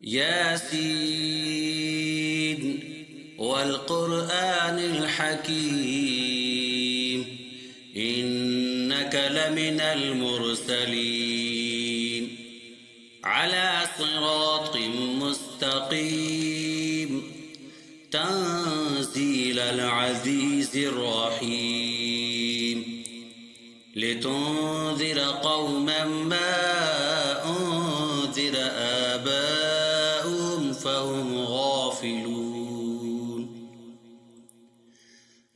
ياسين والقرآن الحكيم إنك لمن المرسلين على صراط مستقيم تنزيل العزيز الرحيم لتنذر قوما ما أنذر آباؤهم فهم غافلون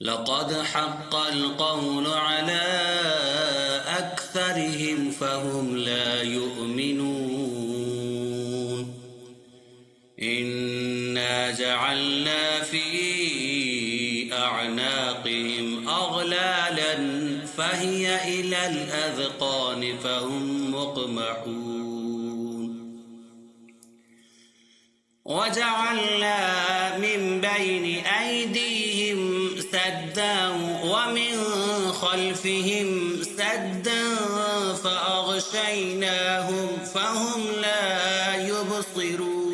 لقد حق القول على أكثرهم فهم لا يؤمنون إنا جعلنا في أعناقهم أغلالا فهي إلى الأذقان فهم مقمحون وجعلنا من بين أيديهم سدا ومن خلفهم سدا فأغشيناهم فهم لا يبصرون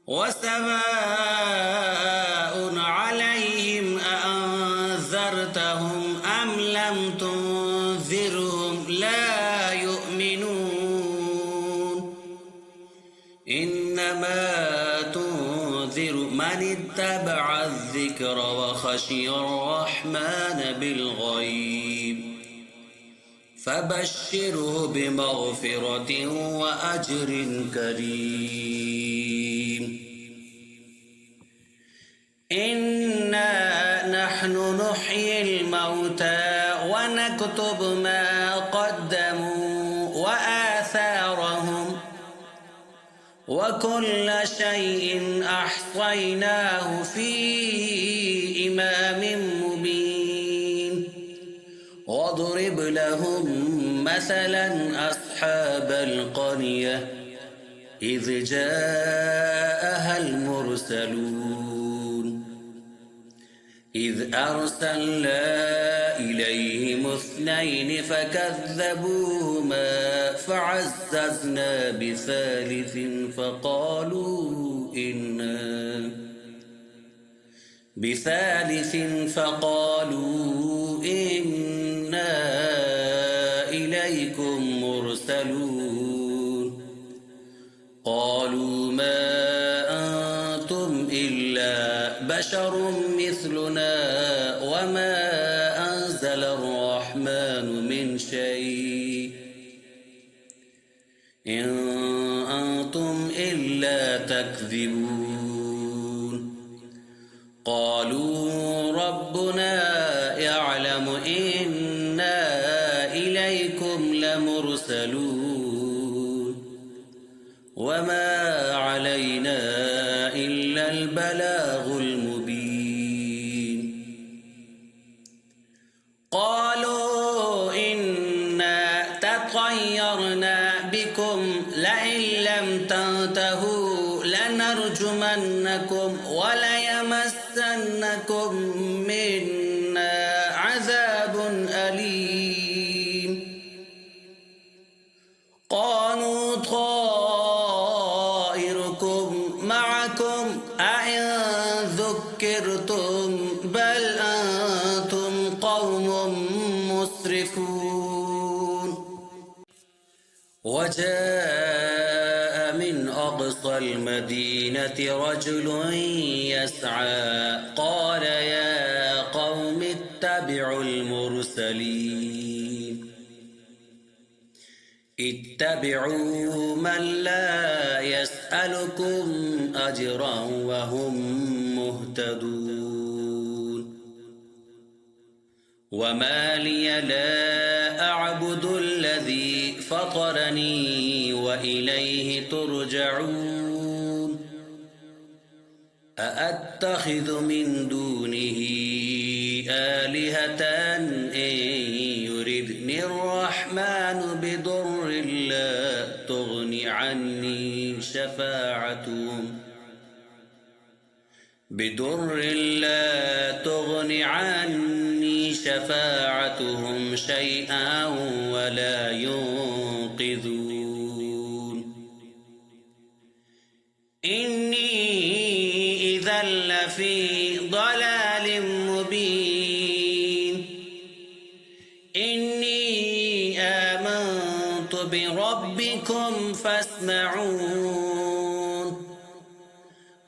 وسواء عليهم أأنذرتهم أم لم تنذرهم لا يؤمنون إنما تنذر من اتبع الذكر وخشي الرحمن بالغيب فبشره بمغفرة وأجر كريم إنا نحن نحيي الموتى ونكتب ما قدموا وآثارهم وكل شيء أحصيناه في إمام مبين واضرب لهم مثلا أصحاب القرية إذ جاءها المرسلون إذ أرسلنا إليهم اثنين فكذبوهما فعززنا بثالث فقالوا إنا إليكم مرسلون قالوا ما أنتم إلا بشر مثلنا وما أنزل الرحمن من شيء إن أنتم إلا تكذبون قالوا ربنا يعلم إنا إليكم لمرسلون وما علينا إلا البلاغ المبين قالوا إنا تطيرنا بكم لئن لم تنتهوا لنرجمنكم وليمسنكم منا عذاب أليم قالوا طائركم معكم أئن ذكرتم بل أنتم قوم مسرفون وجاء من أقصى المدينة رجل يسعى قال يا قوم اتبعوا المرسلين اتبعوا من لا يسألكم أجرا وهم مهتدون وما لي لا أعبد الذي فطرني وإليه ترجعون أأتخذ من دونه آلهة إن يردني الرحمن بضر لا تغن عني شفاعتهم شيئا ولا ينقذون لفي ضلال مبين إني آمنت بربكم فاسمعون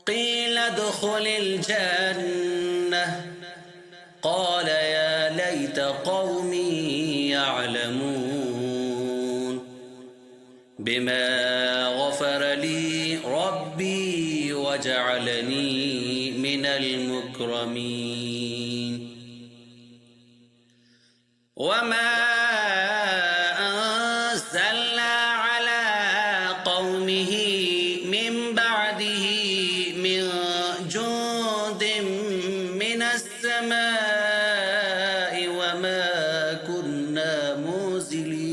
قيل ادخل الجنة قال يا ليت قومي يعلمون بما غفر لي ربي وجعلني من المكرمين وما أنزلنا على قومه من بعده من جند من السماء وما كنا منزلين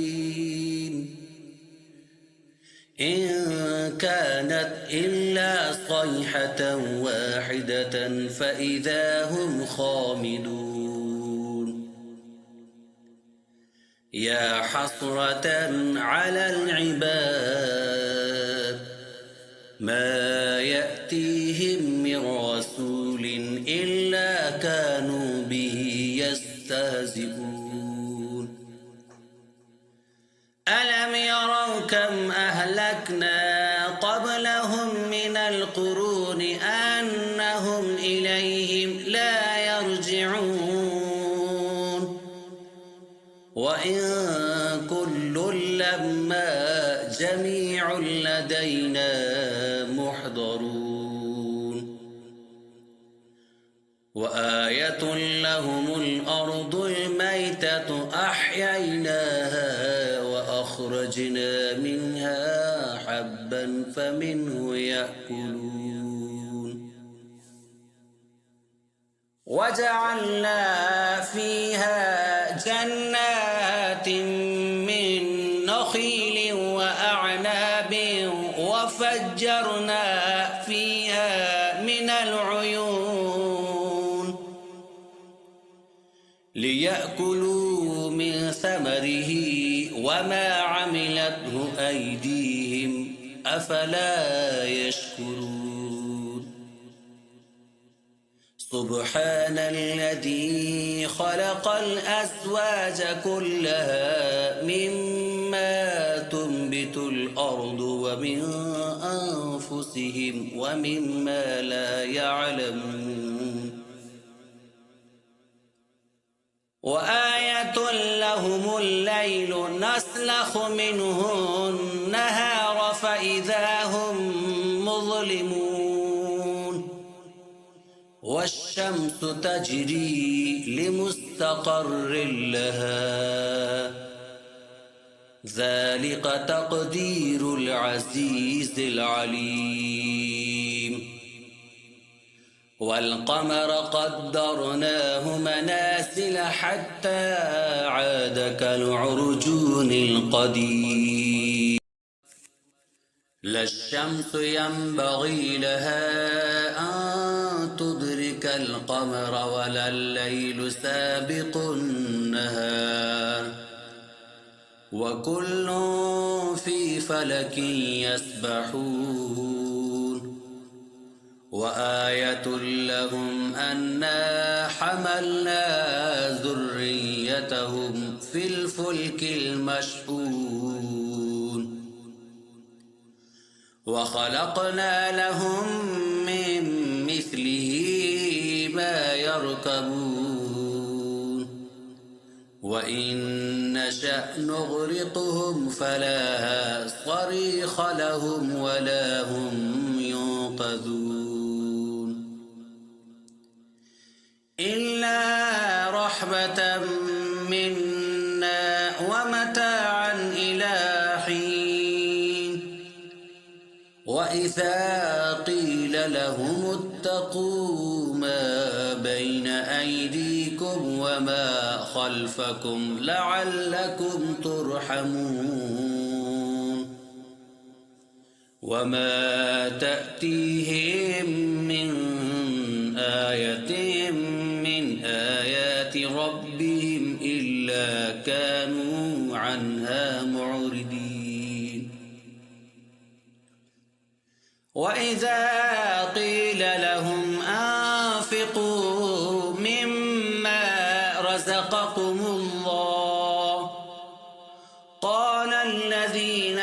إن كانت إلا صيحة واحدة فإذا هم خامدون يا حسرة على العباد ما يأتيهم من رسول إلا كانوا به يستهزئون ألم يروا كم أهلكنا قبلهم من القرون أنهم إليهم لا يرجعون وإن كل لما جميع لدينا محضرون وآية لهم الأرض الميتة أحييناها وأخرجنا منها حبا فمنه يأكلون وجعلنا فيها جنات من نخيل وأعناب وفجرنا فيها من العيون ليأكلوا من ثمره وما عملته أيديهم أفلا يشكرون سبحان الذي خلق الأزواج كلها مما تنبت الأرض ومن أنفسهم ومما لا يعلمون وآية لهم الليل نسلخ منه النهار فإذا هم مظلمون والشمس تجري لمستقر لها ذلك تقدير العزيز العليم والقمر قدرناه منازل حتى عاد كالعرجون القديم لا الشمس ينبغي لها أن تدرك القمر ولا الليل سابق النهار وكل في فلك يسبحون وآية لهم أنا حملنا ذريتهم في الفلك المشحون وخلقنا لهم من مثله ما يركبون وإن نشأ نغرقهم فلا صريخ لهم ولا هم ينقذون إلا رحمة منا ومتاعا إلى حين وإذا قيل لهم اتقوا ما بين أيديكم وما خلفكم لعلكم ترحمون وما تأتيهم من آية من آيات ربهم إلا كانوا عنها معرضين وإذا قيل لهم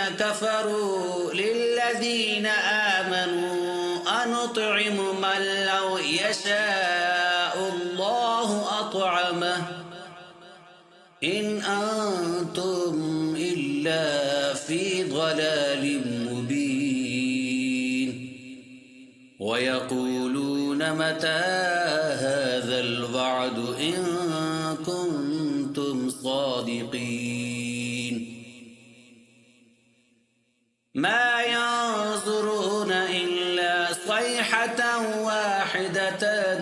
كفروا للذين آمنوا أنطعم من لو يشاء الله أطعمه إن أنتم إلا في ضلال مبين ويقولون متى هذا الوعد إن كنتم صادقين ما ينظرون إلا صيحة واحدة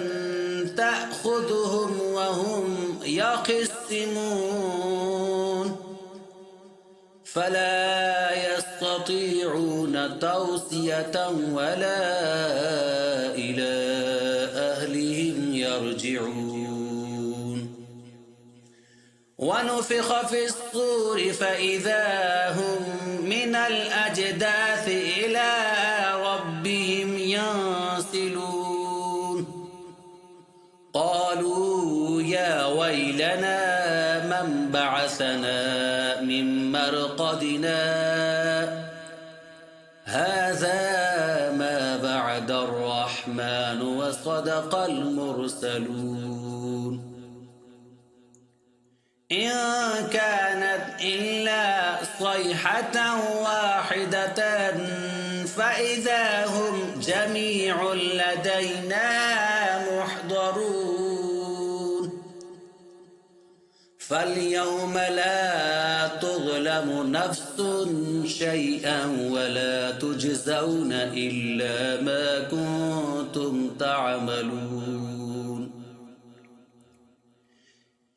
تأخذهم وهم يخصمون فلا يستطيعون توصية ولا إلى أهلهم يرجعون ونفخ في الصور فإذا هم من الأجداث إلى ربهم ينسلون قالوا يا ويلنا من بعثنا من مرقدنا هذا ما بعد الرحمن وصدق المرسلون إن كانت إلا صيحة واحدة فإذا هم جميع لدينا محضرون فاليوم لا تظلم نفس شيئا ولا تجزون إلا ما كنتم تعملون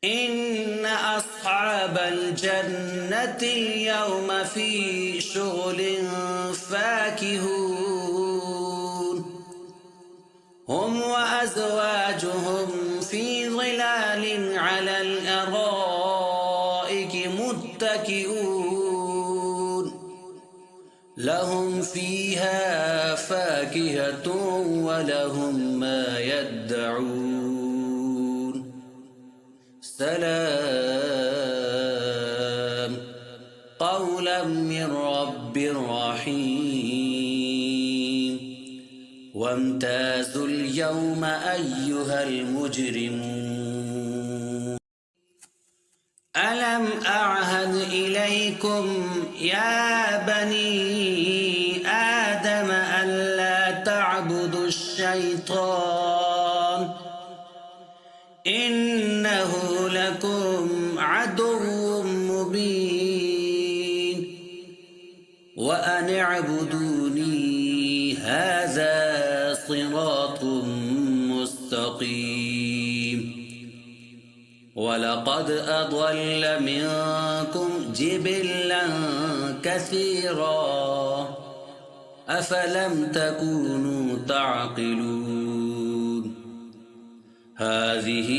إن أصحاب الجنة اليوم في شغل فاكهون هم وأزواجهم في ظلال على الأرائك متكئون لهم فيها فاكهة ولهم ما يدعون سلام قولا من رب رحيم وامتازوا اليوم أيها المجرمون ألم أعهد إليكم يا بني آدم ألا تعبدوا الشيطان إنه لكم عدو مبين وأن اعبدوني هذا صراط مستقيم ولقد أضل منكم جبلا كثيرا أفلم تكونوا تعقلون هذه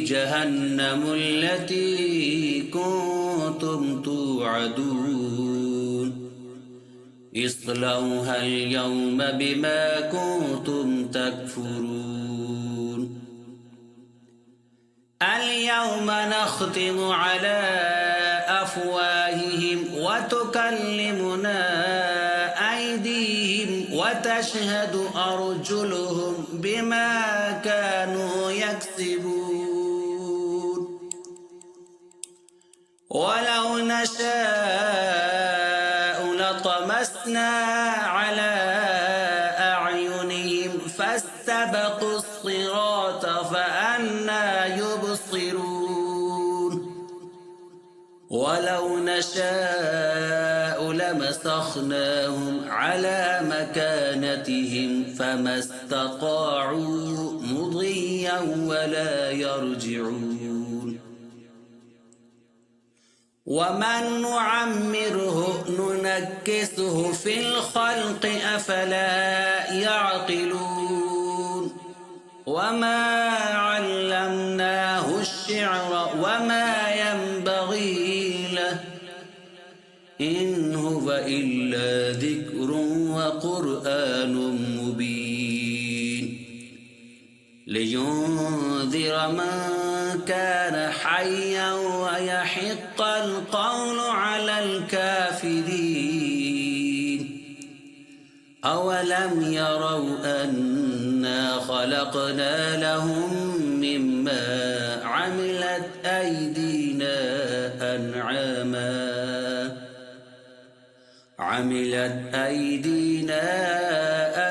جهنم التي كنتم توعدون اصلوها اليوم بما كنتم تكفرون اليوم نختم على أفواههم وتكلمنا أيديهم وتشهد أرجلهم بما كانوا يكسبون ولو نشاء لطمسنا على أعينهم فاستبقوا الصراط فأنى يبصرون ولو نشاء لمسخناهم على مكانتهم فما استطاعوا مضيا ولا يرجعون ومن نعمره ننكسه في الخلق أفلا يعقلون وما علمناه الشعر وما ينبغي له إن هو إلا ذكر وقرآن مبين لينذر من كان حيا ويحق القول على الكافرين آمدين أولم يروا أنا خلقنا لهم مما عملت أيدينا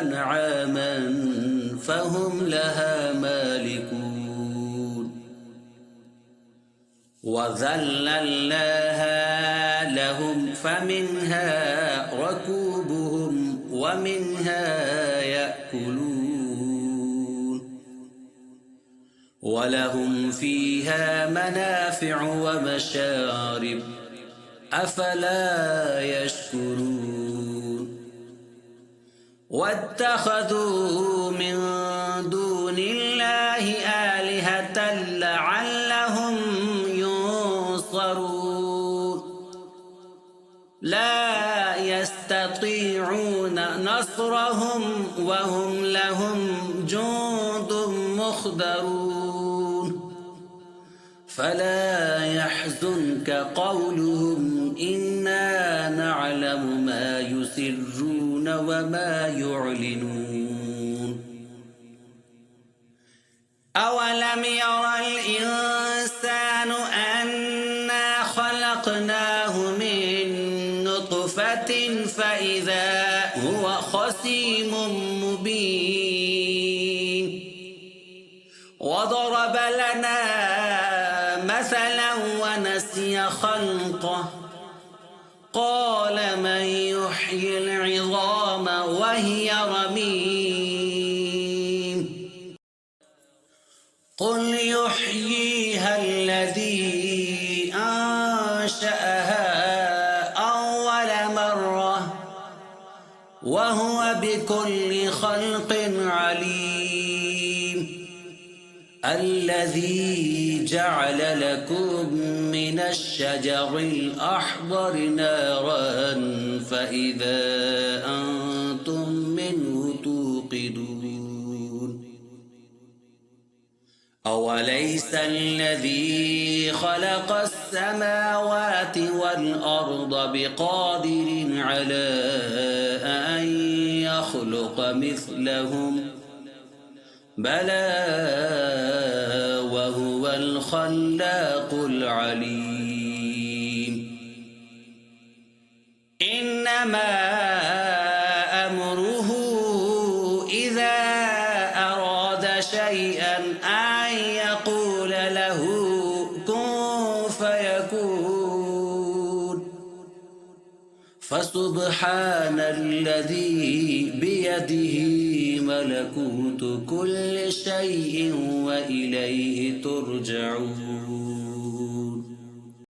أنعاما فهم لها مالكون وذللناها لهم فمنها ركوبهم ومنها يأكلون ولهم فيها منافع ومشارب أفلا يشكرون واتخذوا من دون الله آلهة لعلهم ينصرون لا يستطيعون نصرهم وهم لهم جند مخضرون فلا يحزنك قولهم إنا نعلم ما يسرون وما يعلنون أولم يرى الإنسان أنا خلقناه من نطفة فإذا هو خصيم مبين وضرب لنا مثلا ونسي خلقه قال من يحيي العظام وهي رميم قل يحييها الذي أنشأها أول مرة وهو بكل خلق عليم الذي جعل لكم من الشجر الأخضر نارا فإذا أنتم منه توقدون أوليس الذي خلق السماوات والأرض بقادر على أن يخلق مثلهم بلى وهو الخلاق العليم إنما أمره إذا أراد شيئا أن يقول له كن فيكون فسبحان الذي بيده ملكوت كل شيء وإليه ترجعون